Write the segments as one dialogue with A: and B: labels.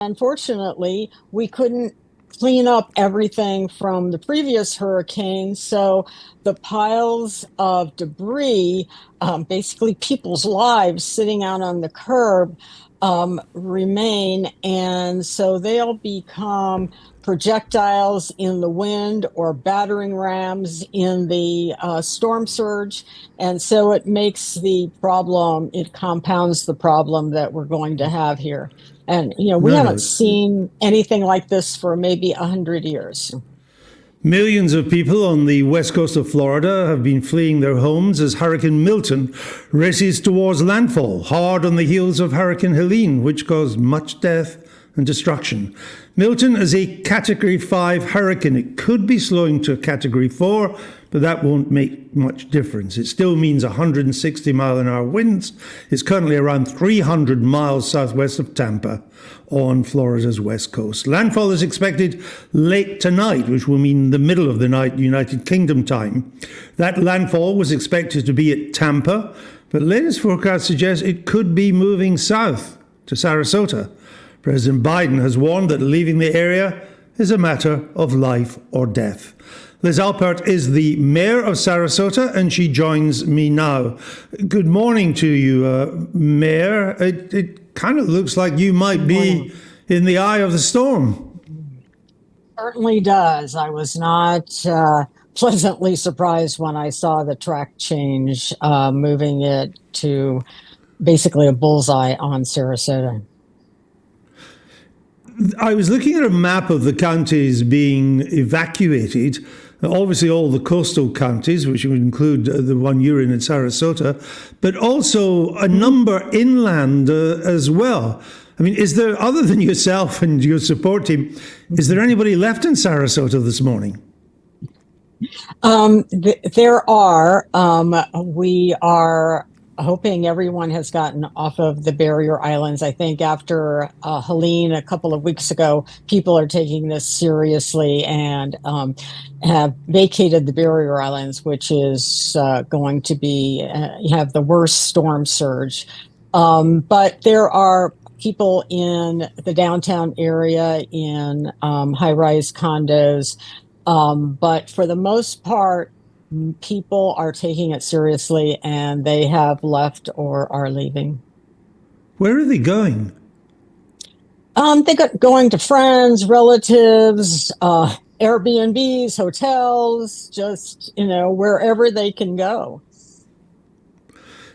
A: Unfortunately, we couldn't clean up everything from the previous hurricane. So the piles of debris, basically people's lives sitting out on the curb, remain. And so they'll become projectiles in the wind or battering rams in the storm surge. And so it compounds the problem that we're going to have here. And, we
B: No,
A: haven't
B: no.
A: seen anything like this for maybe 100 years.
B: Millions of people on the west coast of Florida have been fleeing their homes as Hurricane Milton races towards landfall, hard on the heels of Hurricane Helene, which caused much death and destruction. Milton is a Category 5 hurricane. It could be slowing to a Category 4, but that won't make much difference. It still means 160-mile-an-hour winds. It's currently around 300 miles southwest of Tampa on Florida's west coast. Landfall is expected late tonight, which will mean the middle of the night United Kingdom time. That landfall was expected to be at Tampa, but latest forecasts suggest it could be moving south to Sarasota. President Biden has warned that leaving the area is a matter of life or death. Liz Alpert is the mayor of Sarasota, and she joins me now. Good morning to you, Mayor. It kind of looks like you might be in the eye of the storm.
A: Certainly does. I was not pleasantly surprised when I saw the track change, moving it to basically a bullseye on Sarasota.
B: I was looking at a map of the counties being evacuated. Obviously, all the coastal counties, which would include the one you're in Sarasota, but also a number inland as well. I mean, is there, other than yourself and your support team, is there anybody left in Sarasota this morning?
A: There are. We are hoping everyone has gotten off of the barrier islands. I think after Helene a couple of weeks ago, people are taking this seriously and have vacated the barrier islands, which is going to be have the worst storm surge. But there are people in the downtown area in high-rise condos. But for the most part, people are taking it seriously, and they have left or are leaving.
B: Where are they going?
A: Going to friends, relatives, Airbnbs, hotels, just, wherever they can go.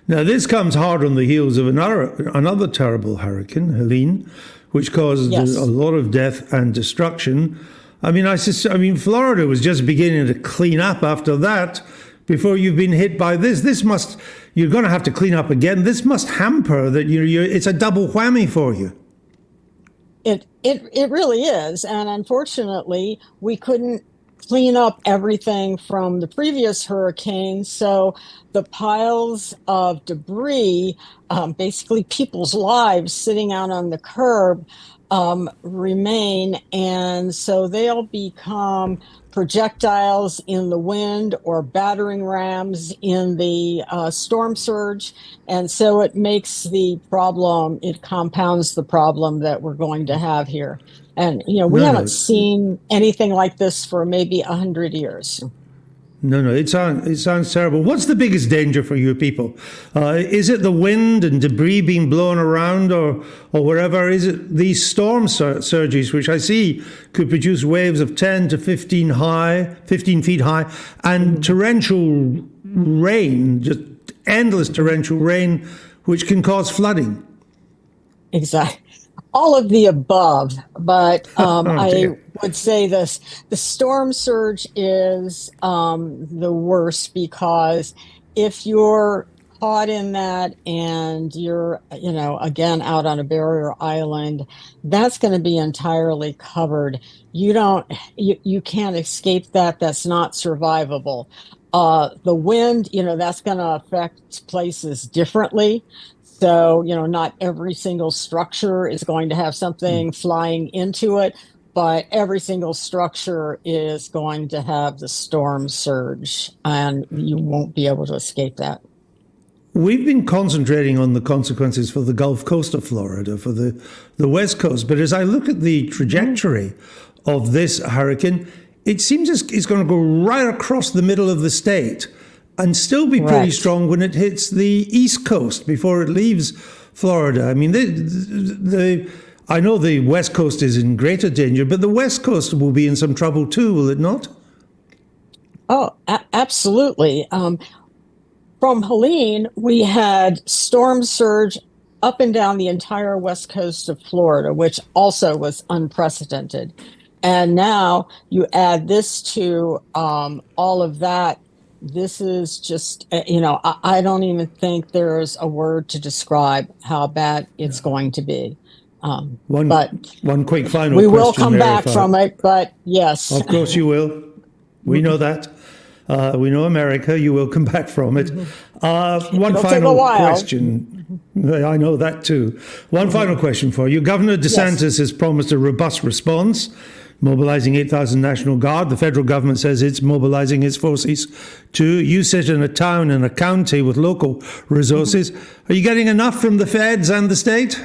B: Now, this comes hard on the heels of another terrible hurricane, Helene, which caused a lot of death and destruction. I mean, Florida was just beginning to clean up after that before you've been hit by this. You're going to have to clean up again. This must hamper that it's a double whammy for you.
A: It really is. And unfortunately, we couldn't clean up everything from the previous hurricane. So the piles of debris, basically people's lives sitting out on the curb, remain. And so they'll become projectiles in the wind or battering rams in the storm surge. And so it compounds the problem that we're going to have here. And, we haven't seen anything like this for maybe 100 years.
B: No, it sounds terrible. What's the biggest danger for you people? Is it the wind and debris being blown around or wherever? Is it these storm surges, which I see could produce waves of 10 to 15 feet high, and torrential rain, just endless torrential rain, which can cause flooding?
A: Exactly. All of the above, but I would say this: the storm surge is the worst, because if you're caught in that and you're, again, out on a barrier island, that's going to be entirely covered. You can't escape that. That's not survivable. The wind, that's going to affect places differently. So, not every single structure is going to have something flying into it, but every single structure is going to have the storm surge, and you won't be able to escape that.
B: we've been concentrating on the consequences for the Gulf Coast of Florida, for the West Coast. But as I look at the trajectory of this hurricane, it seems it's going to go right across the middle of the state and still be pretty strong when it hits the East Coast before it leaves Florida. I mean, I know the West Coast is in greater danger, but the West Coast will be in some trouble too, will it not?
A: Oh, absolutely. From Helene, we had storm surge up and down the entire west coast of Florida, which also was unprecedented. And now you add this to all of that. This is just, I don't even think there's a word to describe how bad it's going to be.
B: One quick final question.
A: We will come back from it, but yes.
B: Of course you will. We know that. We know America. You will come back from it. One final question. I know that too. One final question for you. Governor DeSantis has promised a robust response, mobilizing 8,000 National Guard. The federal government says it's mobilizing its forces too. You sit in a town and a county with local resources. Are you getting enough from the feds and the state?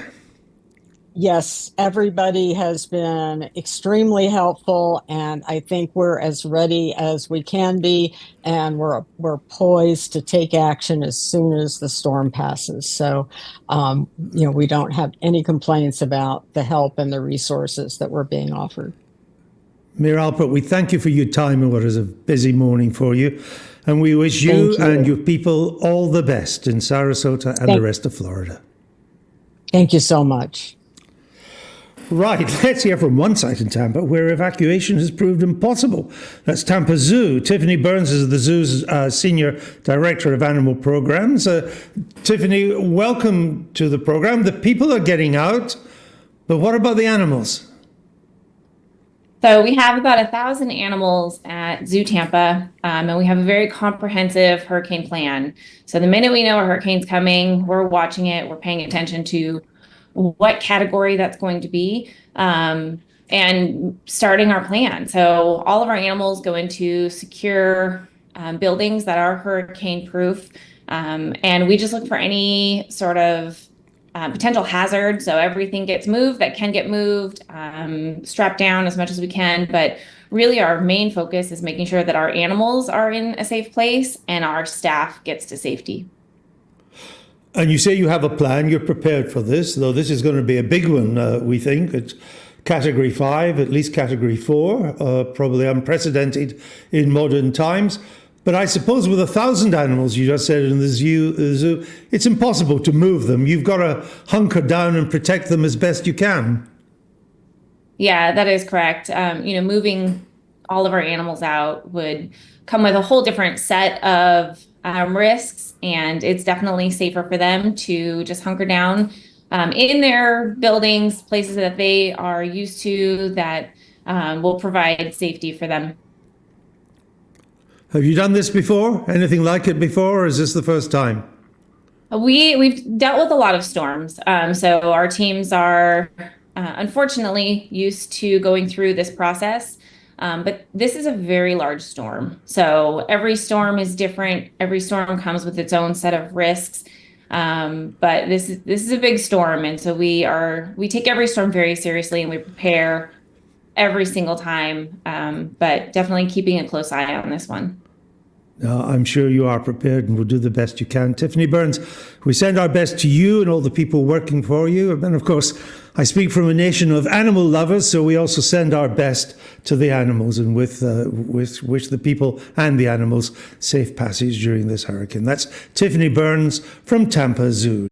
A: Yes, everybody has been extremely helpful, and I think we're as ready as we can be, and we're poised to take action as soon as the storm passes. So, we don't have any complaints about the help and the resources that we're being offered. Mayor
B: Alpert, we thank you for your time in what is a busy morning for you, and we wish you and your people all the best in Sarasota and the rest of Florida.
A: Thank you so much.
B: Right, let's hear from one site in Tampa where evacuation has proved impossible. That's Tampa Zoo. Tiffany Burns is the zoo's Senior Director of Animal Programs. Tiffany, welcome to the program. The people are getting out, but what about the animals?
C: So we have about 1,000 animals at Zoo Tampa, and we have a very comprehensive hurricane plan. So the minute we know a hurricane's coming, we're watching it, we're paying attention to what category that's going to be, and starting our plan. So all of our animals go into secure buildings that are hurricane proof, and we just look for any sort of potential hazard. So everything gets moved that can get moved, strapped down as much as we can. But really our main focus is making sure that our animals are in a safe place and our staff gets to safety.
B: And you say you have a plan, you're prepared for this, though this is going to be a big one, we think. It's Category 5, at least Category 4, probably unprecedented in modern times. But I suppose with 1,000 animals, you just said, in the zoo, it's impossible to move them. You've got to hunker down and protect them as best you can.
C: Yeah, that is correct. Moving all of our animals out would come with a whole different set of risks, and it's definitely safer for them to just hunker down in their buildings, places that they are used to, that will provide safety for them.
B: Have you done this before? Anything like it before, or is this the first time?
C: We've dealt with a lot of storms, so our teams are unfortunately used to going through this process. But this is a very large storm. So every storm is different. Every storm comes with its own set of risks. But this is a big storm. And so we take every storm very seriously, and we prepare every single time. But definitely keeping a close eye on this one.
B: No, I'm sure you are prepared and will do the best you can. Tiffany Burns, we send our best to you and all the people working for you. And of course, I speak from a nation of animal lovers, so we also send our best to the animals and wish the people and the animals safe passage during this hurricane. That's Tiffany Burns from Tampa Zoo.